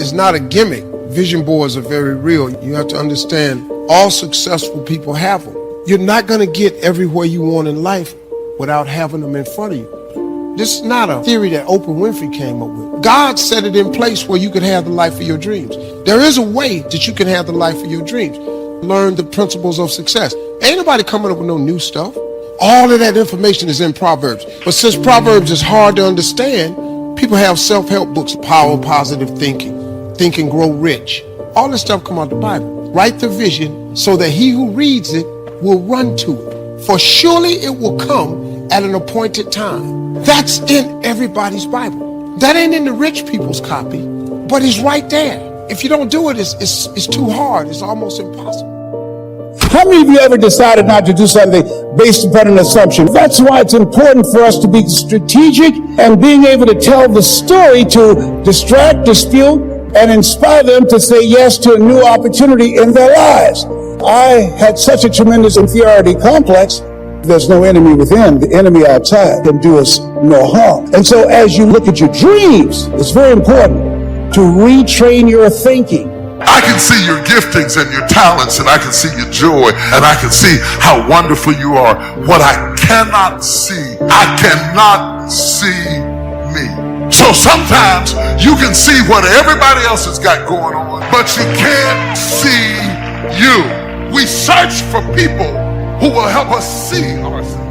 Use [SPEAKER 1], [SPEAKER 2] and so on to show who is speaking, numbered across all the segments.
[SPEAKER 1] is not a gimmick. Vision boards are very real. You have to understand all successful people have them. You're not going to get everywhere you want in life without having them in front of you. This is not a theory that Oprah Winfrey came up with. God set it in place where you could have the life of your dreams. There is a way that you can have the life of your dreams. Learn the principles of success. Ain't nobody coming up with no new stuff. All of that information is in Proverbs. But since Proverbs is hard to understand, people have self-help books, Power of Positive Thinking, Think and Grow Rich. All this stuff come out of the Bible. Write the vision so that he who reads it will run to it. For surely it will come at an appointed time. That's in everybody's Bible. That ain't in the rich people's copy, but it's right there. If you don't do it, it's too hard. It's almost impossible.
[SPEAKER 2] How many of you ever decided not to do something based upon an assumption? That's why it's important for us to be strategic and being able to tell the story to distract, dispute, and inspire them to say yes to a new opportunity in their lives. I had such a tremendous inferiority complex. There's no enemy within. The enemy outside can do us no harm. And so as you look at your dreams, it's very important to retrain your thinking.
[SPEAKER 3] I can see your giftings and your talents, and I can see your joy, and I can see how wonderful you are. What I cannot see, I cannot see me. So sometimes you can see what everybody else has got going on, but you can't see you. We search for people who will help us see ourselves.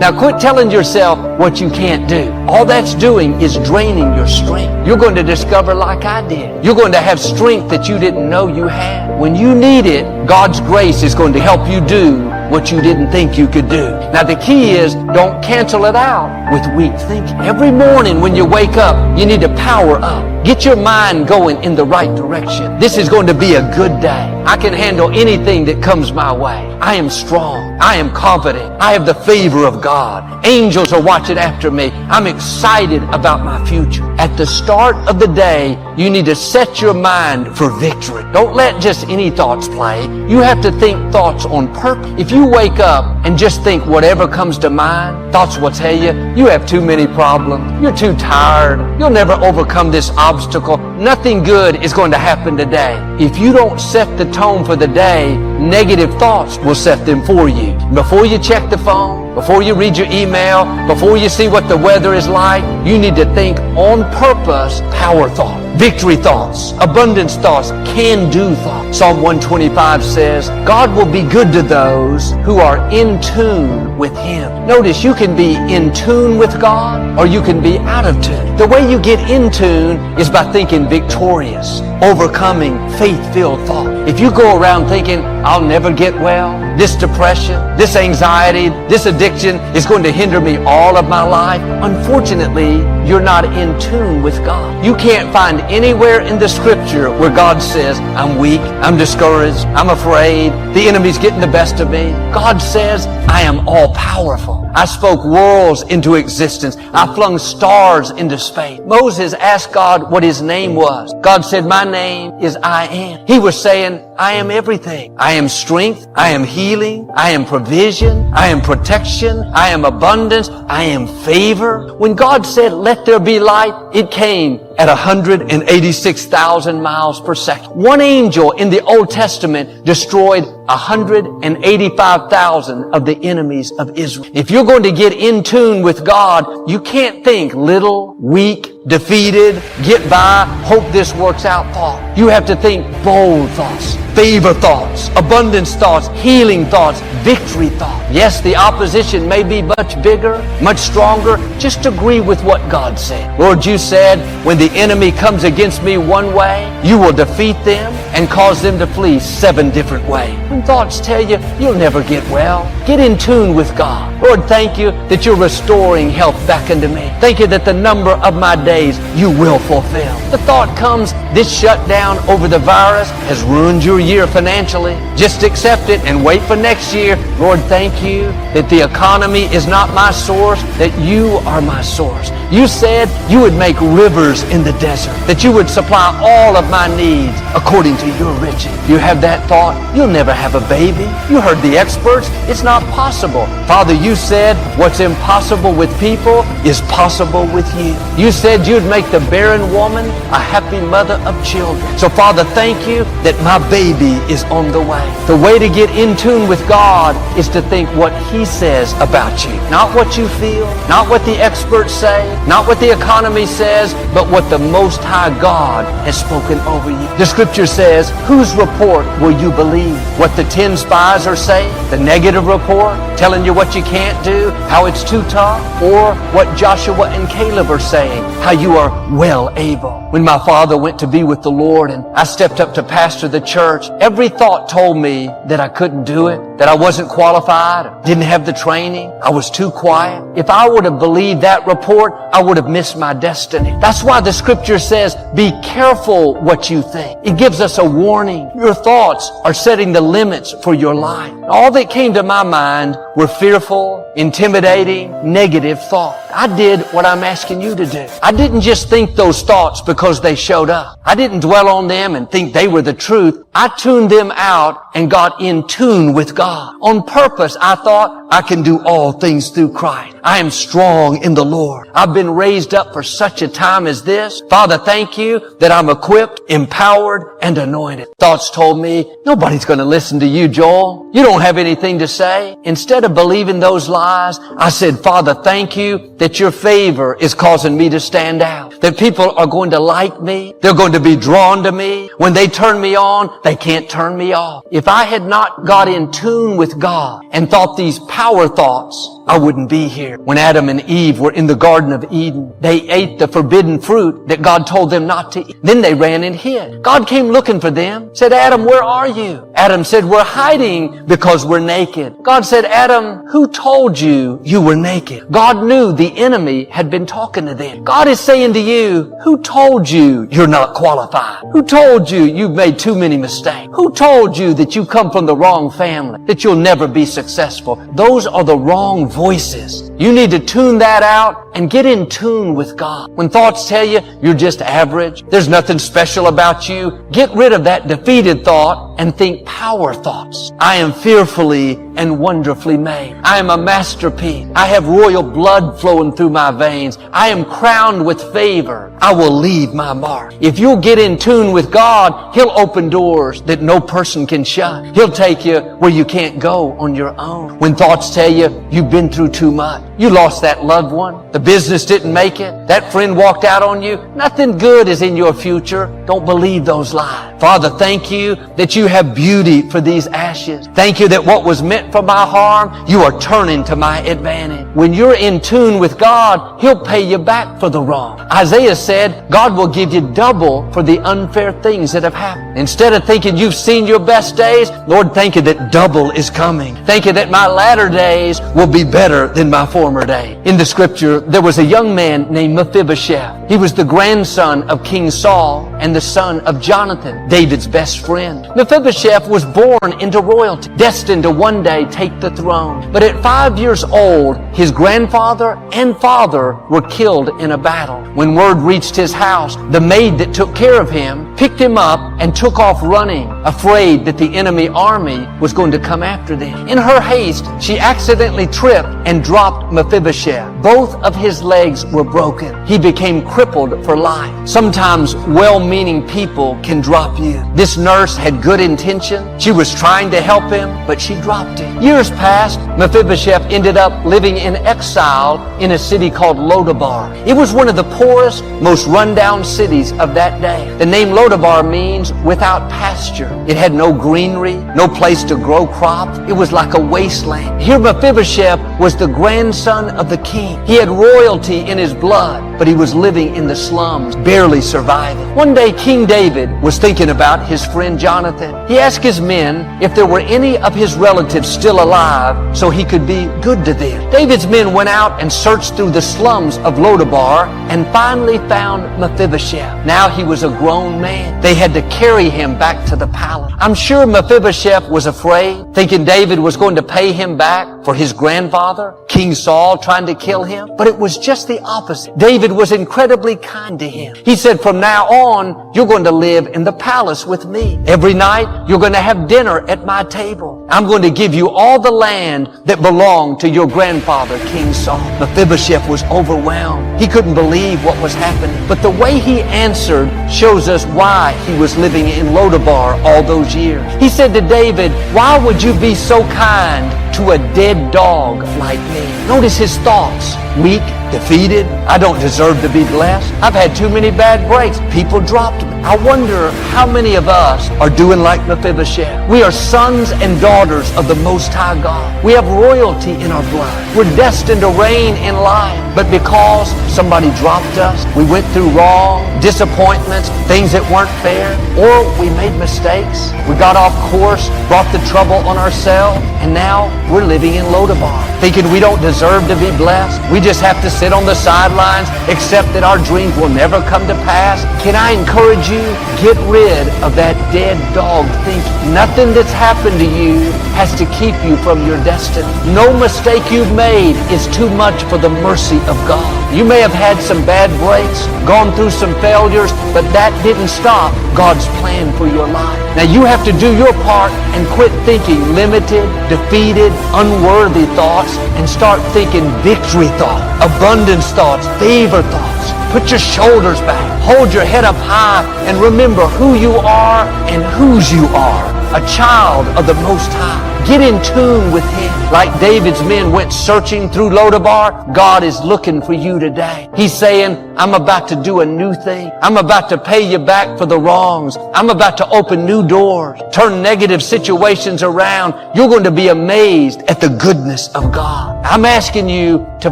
[SPEAKER 4] Now quit telling yourself what you can't do. All that's doing is draining your strength. You're going to discover, like I did, you're going to have strength that you didn't know you had. When you need it, God's grace is going to help you do what you didn't think you could do. Now the key is, don't cancel it out with weak thinking. Every morning when you wake up, you need to power up. Get your mind going in the right direction. This is going to be a good day. I can handle anything that comes my way. I am strong. I am confident. I have the favor of God. Angels are watching after me. I'm excited about my future. At the start of the day, you need to set your mind for victory. Don't let just any thoughts play. You have to think thoughts on purpose. If you wake up and just think whatever comes to mind, thoughts will tell you have too many problems. You're too tired. You'll never overcome this obstacle. Nothing good is going to happen today. If you don't set the tone for the day, negative thoughts will set them for you. Before you check the phone, before you read your email, before you see what the weather is like, you need to think on purpose, power thought, victory thoughts, abundance thoughts, can-do thoughts. Psalm 125 says, God will be good to those who are in tune with Him. Notice you can be in tune with God or you can be out of tune. The way you get in tune is by thinking victorious, overcoming faith-filled thought. If you go around thinking, I'll never get well, this depression, this anxiety, this addiction is going to hinder me all of my life, unfortunately, you're not in tune with God. You can't find anywhere in the scripture where God says, I'm weak, I'm discouraged, I'm afraid, the enemy's getting the best of me. God says, I am all powerful. I spoke worlds into existence. I flung stars into space. Moses asked God what his name was. God said, my name is I Am. He was saying, I am everything. I am strength. I am healing. I am provision. I am protection. I am abundance. I am favor. When God said, let there be light, it came at 186,000 miles per second. One angel in the Old Testament destroyed 185,000 of the enemies of Israel. If you're going to get in tune with God, you can't think little, weak, defeated, get by, hope this works out thought. You have to think bold thoughts, favor thoughts, abundance thoughts, healing thoughts, victory thoughts. Yes, the opposition may be much bigger, much stronger. Just agree with what God said. Lord, you said, when the enemy comes against me one way, you will defeat them and cause them to flee 7 different ways. When thoughts tell you you'll never get well, get in tune with God. Lord, thank you that you're restoring health back into me. Thank you that the number of my days you will fulfill. The thought comes, this shutdown over the virus has ruined your year financially. Just accept it and wait for next year. Lord, thank you that the economy is not my source, that you are my source. You said you would make rivers in the desert, that you would supply all of my needs according to your riches. You have that thought, you'll never have a baby. You heard the experts, it's not possible. Father, you said what's impossible with people is possible with you. You said you'd make the barren woman a happy mother of children. So Father, thank you that my baby is on the way. The way to get in tune with God is to think what He says about you. Not what you feel, not what the experts say, not what the economy says, but what the Most High God has spoken over you. The Scripture says, whose report will you believe? What the 10 spies are saying? The negative report, telling you what you can't do, how it's too tough? Or what Joshua and Caleb are saying, how you are well able? When my father went to be with the Lord and I stepped up to pastor the church, every thought told me that I couldn't do it, that I wasn't qualified, didn't have the training, I was too quiet. If I would have believed that report, I would have missed my destiny. That's why the Scripture says, be careful what you think. It gives us a warning. Your thoughts are setting the limits for your life. All that came to my mind were fearful, intimidating, negative thoughts. I did what I'm asking you to do. I didn't just think those thoughts because they showed up. I didn't dwell on them and think they were the truth. I tuned them out and got in tune with God. On purpose, I thought, I can do all things through Christ. I am strong in the Lord. I've been raised up for such a time as this. Father, thank you that I'm equipped, empowered, and anointed. Thoughts told me, nobody's going to listen to you, Joel. You don't have anything to say. Instead of believing those lies, I said, Father, thank you that your favor is causing me to stand out. That people are going to like me. They're going to be drawn to me. When they turn me on, they can't turn me off. If I had not got in tune with God and thought these power thoughts, I wouldn't be here. When Adam and Eve were in the Garden of Eden, they ate the forbidden fruit that God told them not to eat. Then they ran and hid. God came looking for them, said, Adam, where are you? Adam said, we're hiding because we're naked. God said, Adam, who told you you were naked? God knew the enemy had been talking to them. God is saying to you, who told you you're not qualified? Who told you you've made too many mistakes? Who told you that you come from the wrong family, that you'll never be successful? Those are the wrong voices. You need to tune that out and get in tune with God. When thoughts tell you you're just average, there's nothing special about you, get rid of that defeated thought and think power thoughts. I am fearfully and wonderfully made. I am a masterpiece. I have royal blood flowing through my veins. I am crowned with favor. I will leave my mark. If you'll get in tune with God, He'll open doors that no person can shut. He'll take you where you can't go on your own. When thoughts tell you you've been through too much, you lost that loved one, the business didn't make it, that friend walked out on you, nothing good is in your future, don't believe those lies. Father, thank you that you have beauty for these ashes. Thank you that what was meant for my harm, you are turning to my advantage. When you're in tune with God, He'll pay you back for the wrong. Isaiah said, God will give you double for the unfair things that have happened. Instead of thinking you've seen your best days, Lord, thank you that double is coming. Thank you that my latter days will be better than my former day. In the Scripture, there was a young man named Mephibosheth. He was the grandson of King Saul and the son of Jonathan, David's best friend. Mephibosheth was born into royalty, destined to one day take the throne. But at 5 years old, his grandfather and father were killed in a battle. When word reached his house, the maid that took care of him picked him up and took off running, afraid that the enemy army was going to come after them. In her haste, she accidentally tripped and dropped Mephibosheth. Both of his legs were broken. He became crippled for life. Sometimes well-meaning people can drop you. This nurse had good intention. She was trying to help him, but she dropped him. Years passed. Mephibosheth ended up living in exile in a city called Lodabar. It was one of the poorest, most run-down cities of that day. The name Lodabar means without pasture. It had no greenery, no place to grow crops. It was like a wasteland. Here Mephibosheth was the grandson of the king. He had royalty in his blood. but he was living in the slums, barely surviving. One day, King David was thinking about his friend Jonathan. He asked his men if there were any of his relatives still alive so he could be good to them. David's men went out and searched through the slums of Lodabar and finally found Mephibosheth. Now he was a grown man. They had to carry him back to the palace. I'm sure Mephibosheth was afraid, thinking David was going to pay him back for his grandfather, King Saul, trying to kill him. But it was just the opposite. David was incredibly kind to him. He said, from now on, you're going to live in the palace with me. Every night, you're going to have dinner at my table. I'm going to give you all the land that belonged to your grandfather, King Saul. Mephibosheth was overwhelmed. He couldn't believe what was happening. But the way he answered shows us why he was living in Lodabar all those years. He said to David, why would you be so kind to a dead dog like me? Notice his thoughts. Weak, defeated. I don't deserve to be blessed. I've had too many bad breaks. People dropped me. I wonder how many of us are doing like Mephibosheth. We are sons and daughters of the Most High God. We have royalty in our blood. We're destined to reign in life. But because somebody dropped us, we went through wrong, disappointments, things that weren't fair, or we made mistakes, we got off course, brought the trouble on ourselves, and now we're living in Lodabar, thinking we don't deserve to be blessed. We just have to sit on the sidelines, accept that our dreams will never come to pass. Can I encourage you? Get rid of that dead dog thinking. Nothing that's happened to you has to keep you from your destiny. No mistake you've made is too much for the mercy of God. You may have had some bad breaks, gone through some failures, but that didn't stop God's plan for your life. Now you have to do your part and quit thinking limited, defeated, unworthy thoughts and start thinking victory thoughts, abundance thoughts, favor thoughts. Put your shoulders back, hold your head up high, and remember who you are and whose you are. A child of the Most High. Get in tune with Him. Like David's men went searching through Lodabar, God is looking for you today. He's saying, I'm about to do a new thing. I'm about to pay you back for the wrongs. I'm about to open new doors, turn negative situations around. You're going to be amazed at the goodness of God. I'm asking you to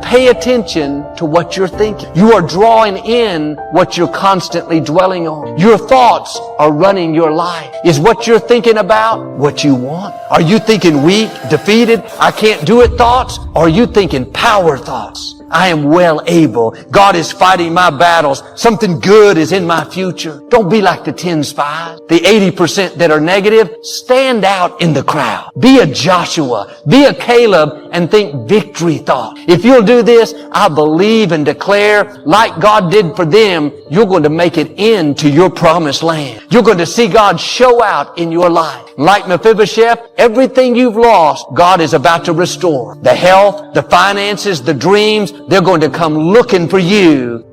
[SPEAKER 4] pay attention to what you're thinking. You are drawing in what you're constantly dwelling on. Your thoughts are running your life. Is what you're thinking about what you want? Are you thinking weak, defeated, I can't do it thoughts? Or are you thinking power thoughts? I am well able. God is fighting my battles. Something good is in my future. Don't be like the 10 spies. The 80% that are negative, stand out in the crowd. Be a Joshua. Be a Caleb and think victory thought. If you'll do this, I believe and declare, like God did for them, you're going to make it into your promised land. You're going to see God show out in your life. Like Mephibosheth, everything you've lost, God is about to restore. The health, the finances, the dreams, they're going to come looking for you